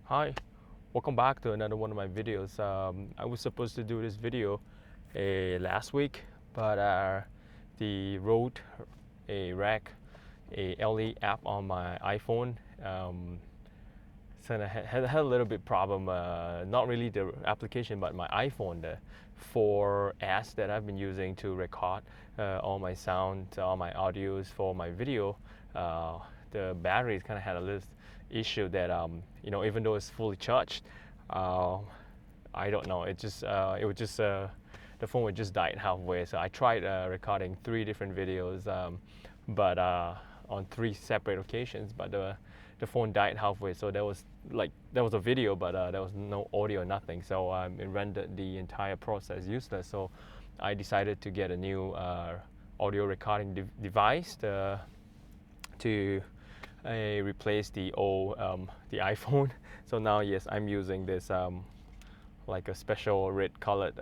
Hi, welcome back to another one of my videos. I was supposed to do this video last week, but the Rode a rack a LE app on my iPhone. So I had a little bit problem. Not really the application, but my iPhone, the 4S that I've been using to record all my sound, all my audios for my video. The batteries kind of had a little issue that even though it's fully charged, uh, I don't know. It would just the phone would just die halfway. So I tried recording 3 different videos, but on 3 separate occasions. But the phone died halfway. So there was a video, but there was no audio, nothing. So it rendered the entire process useless. So I decided to get a new audio recording device to replace the old the iPhone. So now yes, I'm using this like a special red colored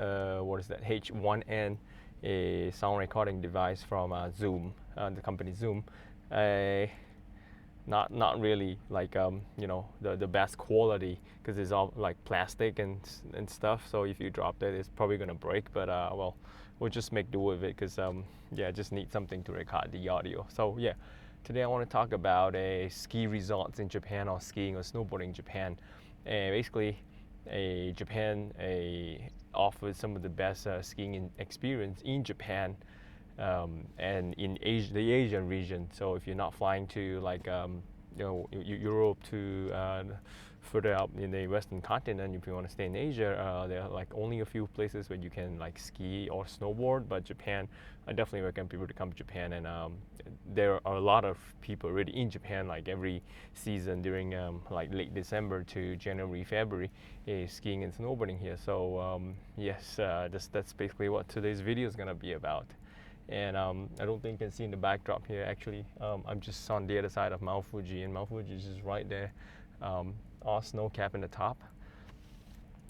what is that, H1N, a sound recording device from Zoom, the company Zoom. Uh, not really like the best quality because it's all like plastic and stuff. So if you drop it, it's probably gonna break. But well, we'll just make do with it because yeah, just need something to record the audio. So yeah, today I want to talk about a ski resorts in Japan or skiing or snowboarding in Japan. And basically, Japan offers some of the best skiing experience in Japan and in Asia, the Asian region. So if you're not flying to like Europe to further up in the Western continent, if you want to stay in Asia, there are like only a few places where you can like ski or snowboard. But Japan, I definitely recommend people to come to Japan, and there are a lot of people already in Japan, like every season during like late December to January, February, skiing and snowboarding here. So yes, that's basically what today's video is gonna be about. And I don't think you can see in the backdrop here. Actually, I'm just on the other side of Mount Fuji, and Mount Fuji is just right there, all snow cap in the top.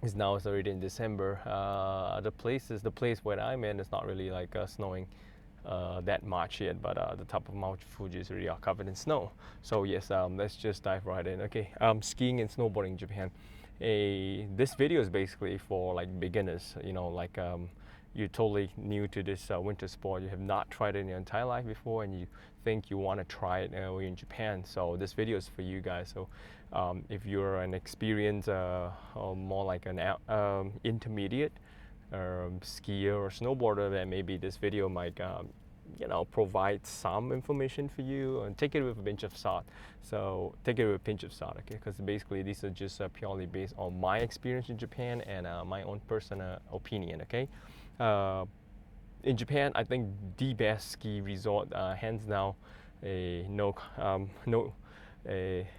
It's already in December. The place where I'm in is not really like snowing that much yet, but the top of Mount Fuji is already all covered in snow. So yes, let's just dive right in. Okay, skiing and snowboarding in Japan. This video is basically for like beginners. Like you're totally new to this winter sport. You have not tried it in your entire life before, and you think you want to try it when you're in Japan. So this video is for you guys. So if you're an experienced or more like an intermediate skier or snowboarder, then maybe this video might provide some information for you, and take it with a pinch of salt. So take it with a pinch of salt, okay? Because basically these are just purely based on my experience in Japan and my own personal opinion, okay? Uh, in Japan, I think the best ski resort, hands down,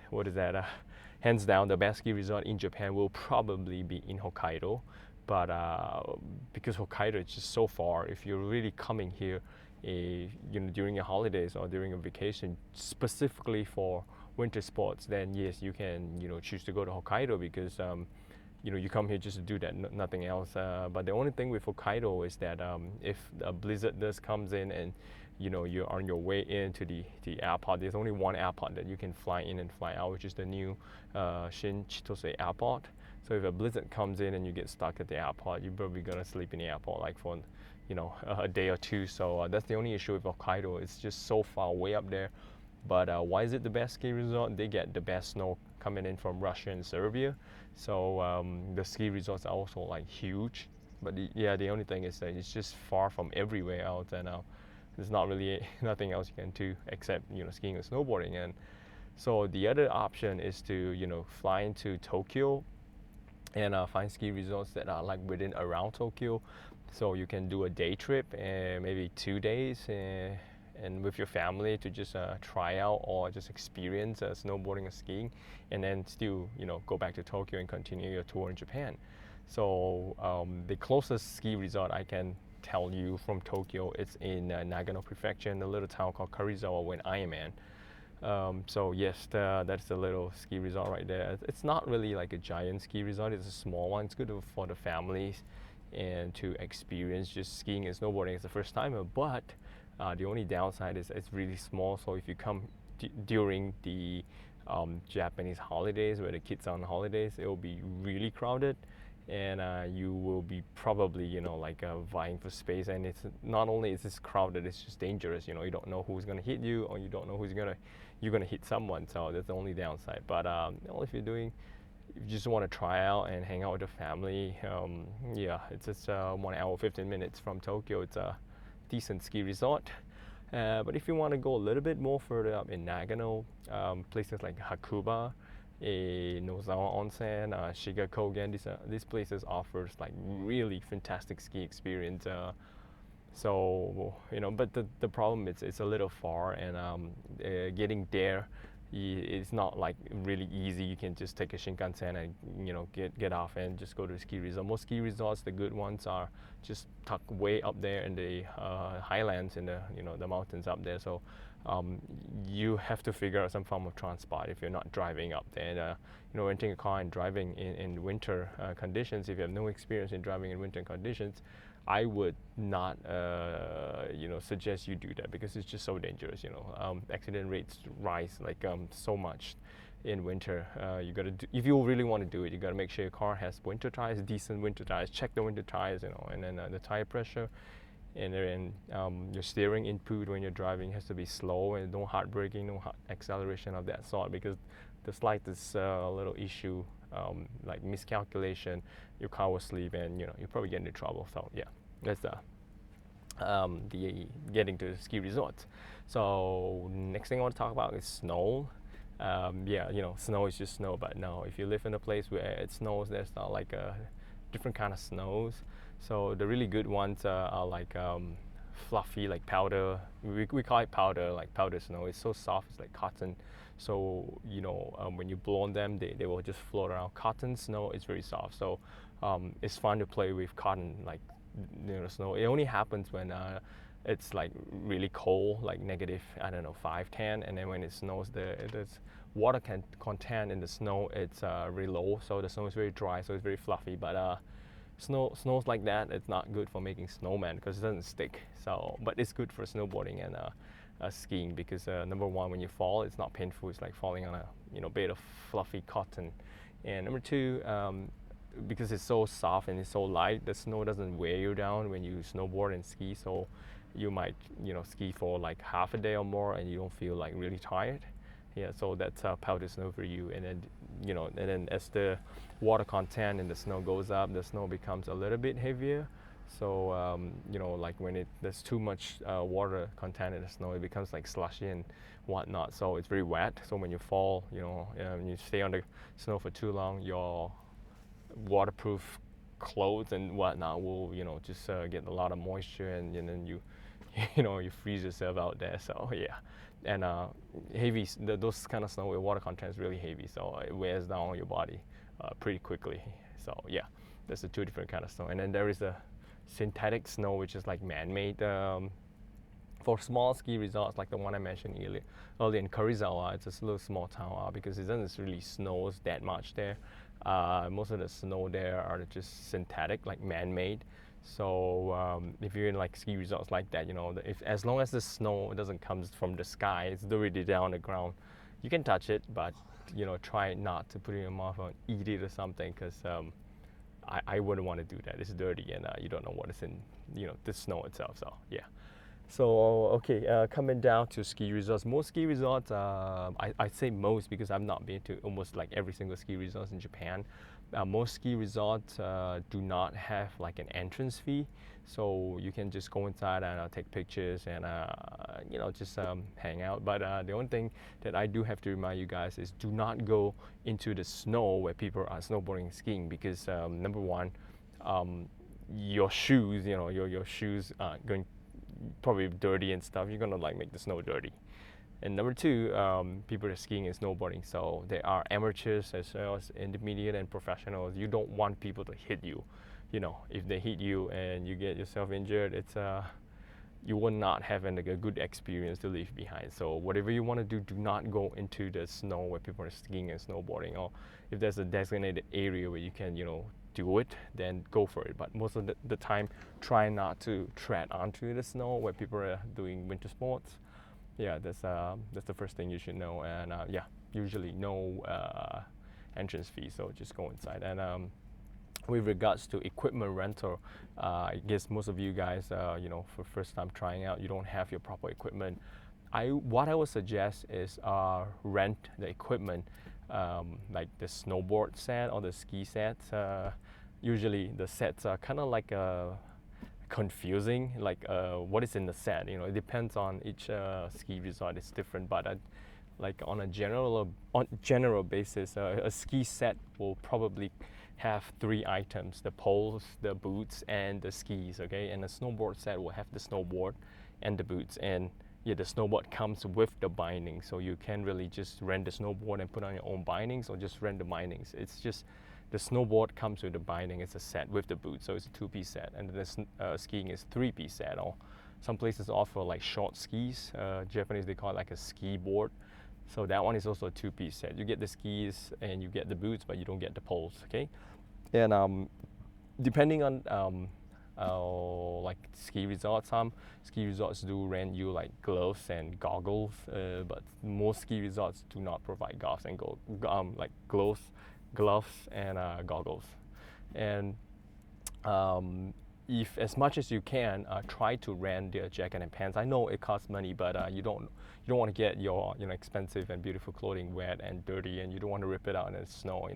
what is that? Hands down, the best ski resort in Japan will probably be in Hokkaido. But because Hokkaido is just so far, if you're really coming here, during your holidays or during a vacation, specifically for winter sports, then yes, you can choose to go to Hokkaido because you come here just to do that, nothing else. But the only thing with Hokkaido is that if a blizzard does comes in and you're on your way into the airport, there's only one airport that you can fly in and fly out, which is the new Shin Chitose airport. So if a blizzard comes in and you get stuck at the airport, you're probably gonna sleep in the airport like for a day or two. So that's the only issue with Hokkaido. It's just so far way up there. But why is it the best ski resort? They get the best snow coming in from Russia and Serbia. So the ski resorts are also like huge. But the only thing is that it's just far from everywhere else, and there's not really nothing else you can do except skiing and snowboarding. And so the other option is to fly into Tokyo and find ski resorts that are like within around Tokyo. So you can do a day trip and maybe 2 days and with your family to just try out or just experience snowboarding or skiing, and then still go back to Tokyo and continue your tour in Japan. So the closest ski resort I can tell you from Tokyo, it's in Nagano Prefecture in a little town called Karizawa, where I am in. So yes, that's a little ski resort right there. It's not really like a giant ski resort. It's a small one. It's good for the families and to experience just skiing and snowboarding as the first timer. But the only downside is it's really small. So if you come during the Japanese holidays, where the kids are on holidays, it will be really crowded, and you will be probably, like vying for space. And it's not only is this crowded, it's just dangerous. You don't know who's gonna hit you, or you don't know you're gonna hit someone. So that's the only downside. But if you just want to try out and hang out with the family, yeah, it's just 1 hour 15 minutes from Tokyo. It's a decent ski resort. But if you want to go a little bit more further up in Nagano, places like Hakuba, Nozawa Onsen, Shigakogen, these places offers like really fantastic ski experience. But the problem is it's a little far, and getting there it's not like really easy. You can just take a Shinkansen and get off and just go to the ski resort. Most ski resorts, the good ones, are just tucked way up there in the highlands, in the mountains up there. So you have to figure out some form of transport if you're not driving up there. And, renting a car and driving in winter conditions, if you have no experience in driving in winter conditions, I would not, suggest you do that, because it's just so dangerous. Accident rates rise like so much in winter. You gotta if you really want to do it, you gotta make sure your car has winter tires, decent winter tires. Check the winter tires, and then the tire pressure, and then your steering input when you're driving has to be slow, and no hard braking, no hard acceleration of that sort, because the slightest little issue, like miscalculation, your car will sleep, and you probably get into trouble. So yeah, that's the getting to the ski resorts. So next thing I want to talk about is snow. Snow is just snow, but no, if you live in a place where it snows, there's not like a different kind of snows. So the really good ones are like fluffy, like powder. We call it powder, like powder snow. It's so soft, it's like cotton. So when you blow on them, they will just float around. Cotton snow is very soft, so it's fun to play with cotton, like snow. It only happens when it's like really cold, like negative, I don't know, 5, 10, and then when it snows, the water content in the snow, it's really low, so the snow is very dry, so it's very fluffy. But snows like that, it's not good for making snowman because it doesn't stick. So, but it's good for snowboarding and skiing, because number one, when you fall, it's not painful. It's like falling on a bed of fluffy cotton. And number two, because it's so soft and it's so light, the snow doesn't wear you down when you snowboard and ski. So you might ski for like half a day or more, and you don't feel like really tired. Yeah, so that's powder snow for you. And then as the water content in the snow goes up, the snow becomes a little bit heavier. So like when there's too much water content in the snow, it becomes like slushy and whatnot. So it's very wet. So when you fall, you stay on the snow for too long, your waterproof clothes and whatnot will just get a lot of moisture, and then you you freeze yourself out there. So yeah, and heavy those kind of snow with water content is really heavy, so it wears down on your body pretty quickly. So yeah, there's the two different kind of snow. And then there is a synthetic snow, which is like man-made. For small ski resorts like the one I mentioned earlier in Karizawa, it's a little small town because it doesn't really snows that much there. Most of the snow there are just synthetic, like man-made. So if you're in like ski resorts like that, as long as the snow doesn't come from the sky, it's already down on the ground, you can touch it, but try not to put it in your mouth and eat it or something, because I wouldn't want to do that. It's dirty, and you don't know what is in the snow itself. So yeah. So okay, coming down to ski resorts. Most ski resorts, I say most because I've not been to almost like every single ski resort in Japan. Most ski resorts do not have like an entrance fee, so you can just go inside and take pictures and just hang out. But the only thing that I do have to remind you guys is do not go into the snow where people are snowboarding and skiing, because number one, your shoes, your shoes are going probably dirty and stuff. You're gonna like make the snow dirty. And number two, people are skiing and snowboarding, so there are amateurs as well as intermediate and professionals. You don't want people to hit you. If they hit you and you get yourself injured, it's you will not have a good experience to leave behind. So whatever you want to do, do not go into the snow where people are skiing and snowboarding. Or if there's a designated area where you can, do it, then go for it. But most of the time, try not to tread onto the snow where people are doing winter sports. yeah, that's the first thing you should know. And yeah, usually no entrance fee, so just go inside. And with regards to equipment rental, I guess most of you guys, for first time trying out, you don't have your proper equipment. What I would suggest is rent the equipment, like the snowboard set or the ski set. Usually the sets are kind of like confusing, like what is in the set. It depends on each ski resort. It's different, but like on a general basis, a ski set will probably have 3 items: the poles, the boots, and the skis. Okay, and a snowboard set will have the snowboard and the boots. And yeah, the snowboard comes with the binding, so you can really just rent the snowboard and put on your own bindings, or just rent the bindings. It's just the snowboard comes with the binding. It's a set with the boots, so it's a 2-piece set. And the skiing is 3-piece set. Or some places offer like short skis. Japanese, they call it like a ski board. So that one is also a 2-piece set. You get the skis and you get the boots, but you don't get the poles. Okay, and depending on like ski resorts, some ski resorts do rent you like gloves and goggles, but most ski resorts do not provide gloves and like gloves and goggles. And if as much as you can, try to rent their jacket and pants. I know it costs money, but you don't want to get your expensive and beautiful clothing wet and dirty, and you don't want to rip it out in the snow.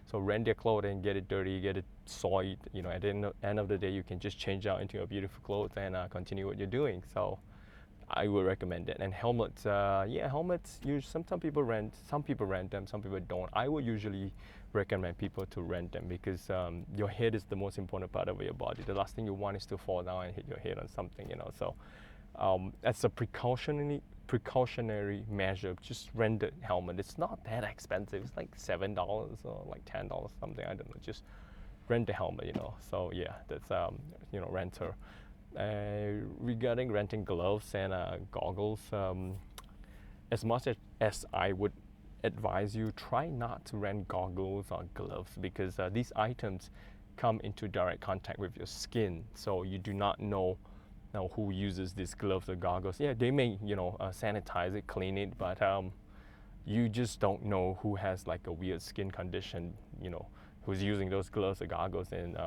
So rent their clothing, get it dirty, get it soiled. At the end of the day, you can just change out into your beautiful clothes and continue what you're doing. So I would recommend it. And helmets, helmets. Some people rent them, some people don't. I would usually recommend people to rent them because your head is the most important part of your body. The last thing you want is to fall down and hit your head on something. So as a precautionary measure, just rent the helmet. It's not that expensive. It's like $7 or like $10 something. I don't know. Just rent the helmet. So yeah, that's renter. Regarding renting gloves and goggles, as much as I would advise you, try not to rent goggles or gloves because these items come into direct contact with your skin, so you do not know who uses these gloves or goggles. Yeah, they may sanitize it, clean it, but you just don't know who has like a weird skin condition, who's using those gloves or goggles. And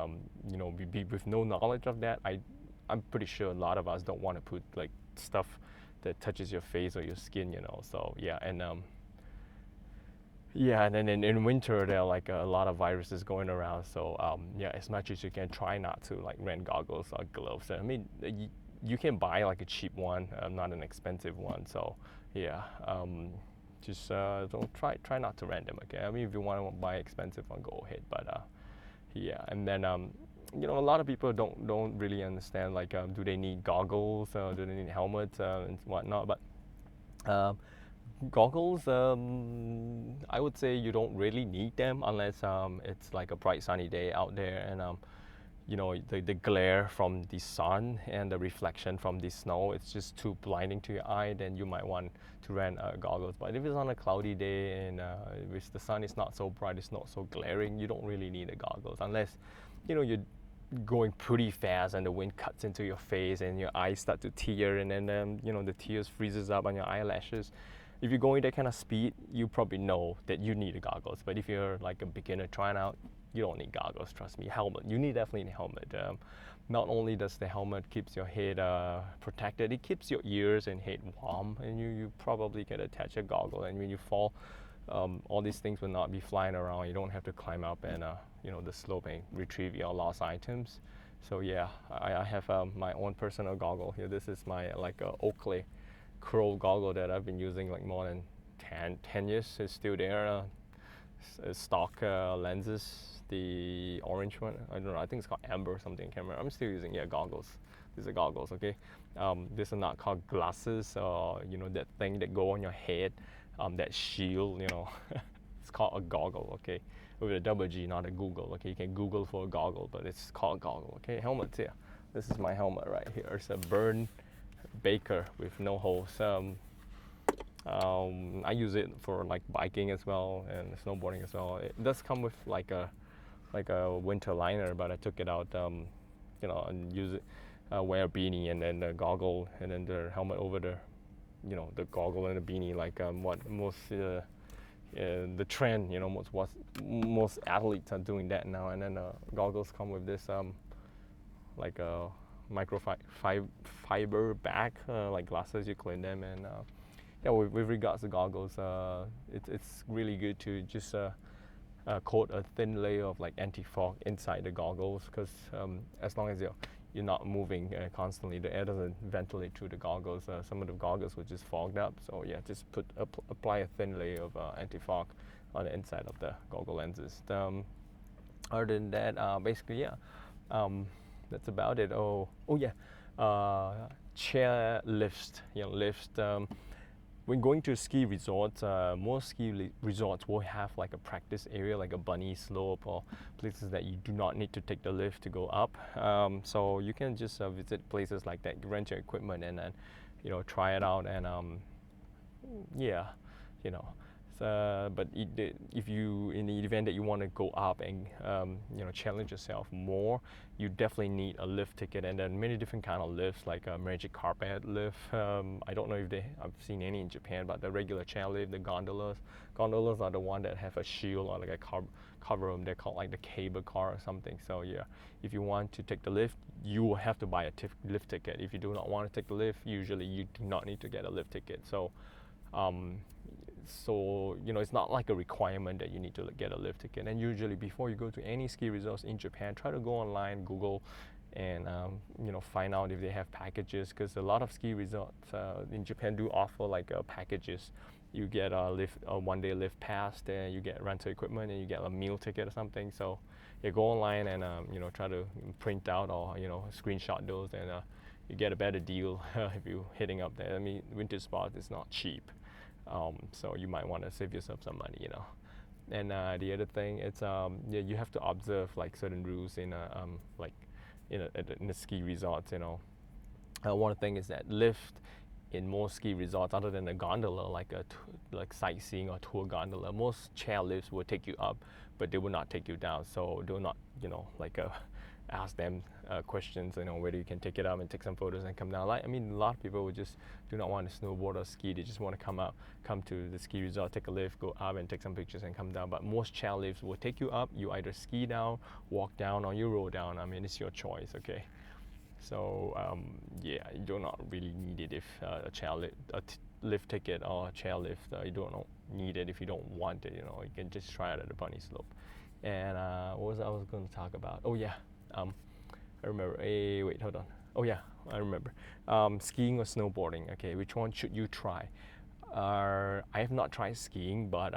with no knowledge of that, I'm pretty sure a lot of us don't want to put like stuff that touches your face or your skin. So yeah. And and then in winter there are like a lot of viruses going around. So as much as you can, try not to like rent goggles or gloves. I mean, you can buy like a cheap one, not an expensive one. So yeah, just don't try not to rent them. Okay, I mean, if you want to buy expensive one, go ahead. But yeah, and then a lot of people don't really understand like do they need goggles, do they need helmets and whatnot. But goggles, I would say you don't really need them unless it's like a bright sunny day out there, and the glare from the sun and the reflection from the snow, it's just too blinding to your eye. Then you might want to rent goggles. But if it's on a cloudy day and if the sun is not so bright, it's not so glaring, you don't really need the goggles unless you're going pretty fast and the wind cuts into your face and your eyes start to tear, and then the tears freezes up on your eyelashes. If you're going that kind of speed, you probably know that you need the goggles. But if you're like a beginner trying out, you don't need goggles. Trust me. Helmet, you definitely need a helmet. Not only does the helmet keeps your head protected, it keeps your ears and head warm, and you probably can attach a goggle, and when you fall, all these things will not be flying around. You don't have to climb up and the slope and retrieve your lost items. So yeah, I have my own personal goggle here. This is my like Oakley Crow goggle that I've been using like more than 10 years. It's still there. Stock lenses, the orange one. I don't know. I think it's called Amber or something. I can't remember. I'm still using goggles. These are goggles. Okay. These are not called glasses or that thing that go on your head. That shield. It's called a goggle. Okay. With a double G, not a Google. Okay. You can Google for a goggle, but it's called a goggle. Okay. Helmets here. This is my helmet right here. It's a Burn Baker with no holes. I use it for like biking as well and snowboarding as well. It does come with like a winter liner, but I took it out, and use it, wear a beanie and then the goggle and then the helmet over the goggle and the beanie, like what most the trend, most athletes are doing that now. And then goggles come with this like a microfiber bag, like glasses. You clean them, and yeah, with regards to goggles, it's really good to just coat a thin layer of like anti-fog inside the goggles, because as long as you're not moving constantly, the air doesn't ventilate through the goggles. Some of the goggles will just fogged up. So yeah, just apply a thin layer of anti-fog on the inside of the goggle lenses. Other than that, basically, yeah, that's about it. Oh yeah, chair lifts. Lifts. When going to ski resorts, most resorts will have like a practice area, like a bunny slope, or places that you do not need to take the lift to go up. So you can just visit places like that, rent your equipment, and then try it out. And yeah, you know. But if you, in the event that you want to go up and challenge yourself more, you definitely need a lift ticket. And then many different kind of lifts, like a magic carpet lift. I don't know if I've seen any in Japan, but the regular chair lift, the gondolas are the one that have a shield or like a cover them. They're called like the cable car or something. So yeah, if you want to take the lift, you will have to buy a lift ticket. If you do not want to take the lift, usually you do not need to get a lift ticket. So it's not like a requirement that you need to get a lift ticket. And usually before you go to any ski resorts in Japan, try to go online, Google, and find out if they have packages, because a lot of ski resorts in Japan do offer like packages. You get a one-day lift pass, then you get rental equipment, and you get a meal ticket or something. So you go online and try to print out or screenshot those, and you get a better deal if you're hitting up there. I mean, winter sports is not cheap. So you might want to save yourself some money, And the other thing, it's you have to observe like certain rules in a ski resorts. One thing is that lift in most ski resorts, other than a gondola, like sightseeing or tour gondola, most chair lifts will take you up, but they will not take you down. So do not ask them questions, whether you can take it up and take some photos and come down. A lot of people would just do not want to snowboard or ski. They just want to come to the ski resort, take a lift, go up and take some pictures and come down. But most chair lifts will take you up. You either ski down, walk down, or you roll down. It's your choice, okay? So yeah, you do not really need it if a chair lift ticket or a chair lift. You don't need it if you don't want it. You can just try it at the bunny slope. And what was I was going to talk about? Oh yeah. I remember. Wait, hold on. Oh yeah, I remember. Skiing or snowboarding. Okay, which one should you try? I have not tried skiing, but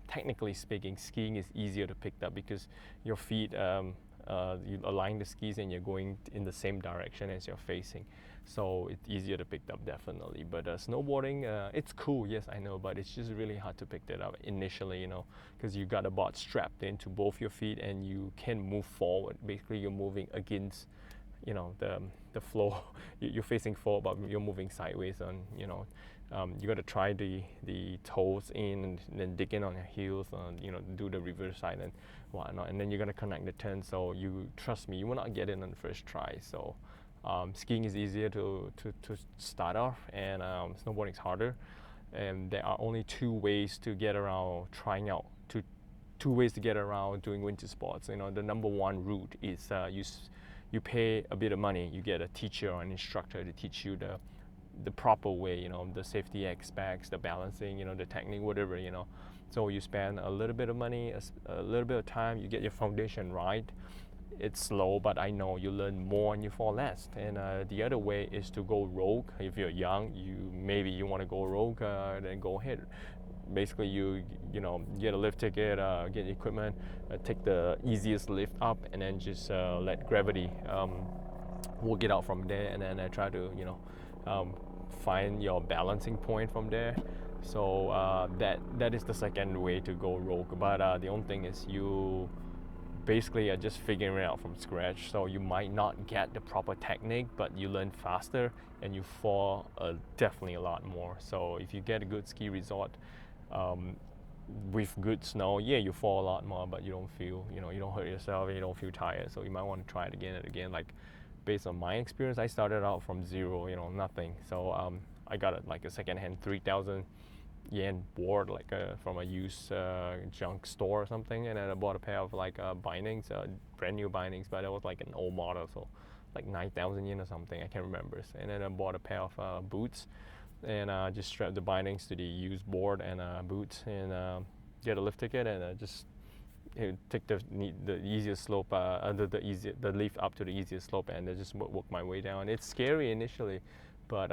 technically speaking, skiing is easier to pick up because your feet, you align the skis and you're going in the same direction as you're facing. So it's easier to pick up, definitely. But snowboarding, it's cool, yes, I know, but it's just really hard to pick that up initially, because you got a board strapped into both your feet and you can move forward. Basically, you're moving against, the floor. You're facing forward, but you're moving sideways. And you got to try the toes in and then dig in on your heels, do the reverse side and whatnot, and then you're gonna connect the turn. So you trust me, you will not get it on the first try. So skiing is easier to start off, and snowboarding is harder. And there are only two ways to get around trying out. Two ways to get around doing winter sports. The number one route is you pay a bit of money. You get a teacher or an instructor to teach you the proper way. The safety aspects, the balancing, the technique, whatever. So you spend a little bit of money, a little bit of time. You get your foundation right. It's slow, but I know you learn more and you fall less. And the other way is to go rogue. If you're young, you want to go rogue, then go ahead. Basically, you get a lift ticket, get equipment, take the easiest lift up, and then just let gravity work it out from there. And then I try to find your balancing point from there. So that is the second way to go rogue. But the only thing is you basically are just figuring it out from scratch. So you might not get the proper technique, but you learn faster and you fall definitely a lot more. So if you get a good ski resort with good snow, yeah, you fall a lot more, but you don't feel, you don't hurt yourself and you don't feel tired. So you might want to try it again and again. Like based on my experience, I started out from zero, nothing. So I got like a secondhand 3,000 yen board, like from a used junk store or something, and then I bought a pair of like bindings, brand new bindings, but it was like an old model, so like 9,000 yen or something, I can't remember. And then I bought a pair of boots, and just strapped the bindings to the used board and boots, and get a lift ticket, and just take the easiest slope, the lift up to the easiest slope, and just work my way down. It's scary initially, but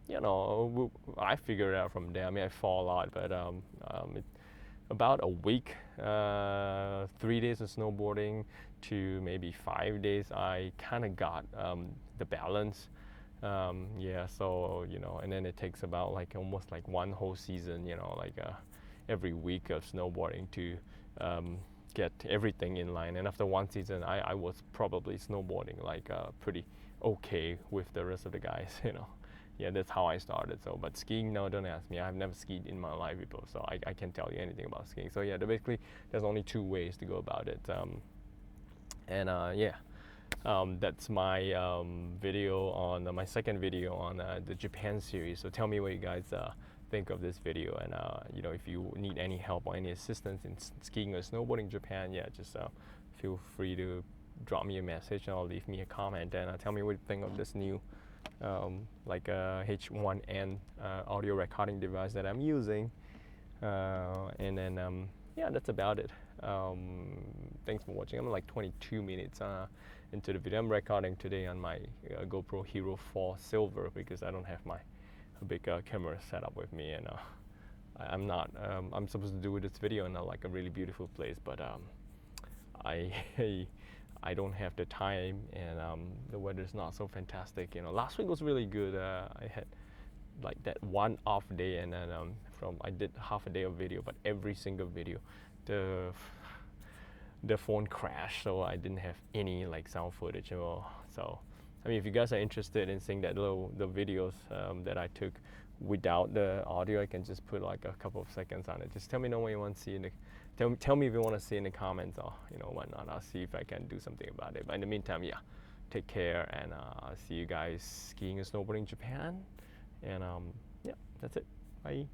you know, I figured it out from there. I mean, I fall a lot, but about a week, 3 days of snowboarding to maybe 5 days, I kind of got the balance. Yeah, so you know, and then it takes about like almost like one whole season, you know, like every week of snowboarding to get everything in line. And after one season, I was probably snowboarding like pretty okay with the rest of the guys, you know. Yeah, that's how I started. So, but skiing, no, don't ask me. I've never skied in my life before, so I can't tell you anything about skiing. So yeah, basically, there's only two ways to go about it. And yeah, that's my video on my second video on the Japan series. So tell me what you guys think of this video, and you know, if you need any help or any assistance in skiing or snowboarding in Japan, yeah, just feel free to drop me a message or leave me a comment, and tell me what you think of this new like a H1N audio recording device that I'm using, and then yeah, that's about it. Thanks for watching. I'm like 22 minutes into the video. I'm recording today on my GoPro Hero 4 Silver because I don't have my big camera set up with me, and I'm not. I'm supposed to do this video in like a really beautiful place, but I I don't have the time, and the weather's not so fantastic. You know, last week was really good. I had like that one off day, and then I did half a day of video, but every single video, the phone crashed, so I didn't have any like sound footage at all. So I mean, if you guys are interested in seeing the videos that I took without the audio, I can just put like a couple of seconds on it. Just tell me know what you want to see in the tell me if you want to see in the comments, or you know, whatnot. I'll see if I can do something about it. But in the meantime, yeah, take care, and I'll see you guys skiing and snowboarding in Japan. And yeah, that's it. Bye.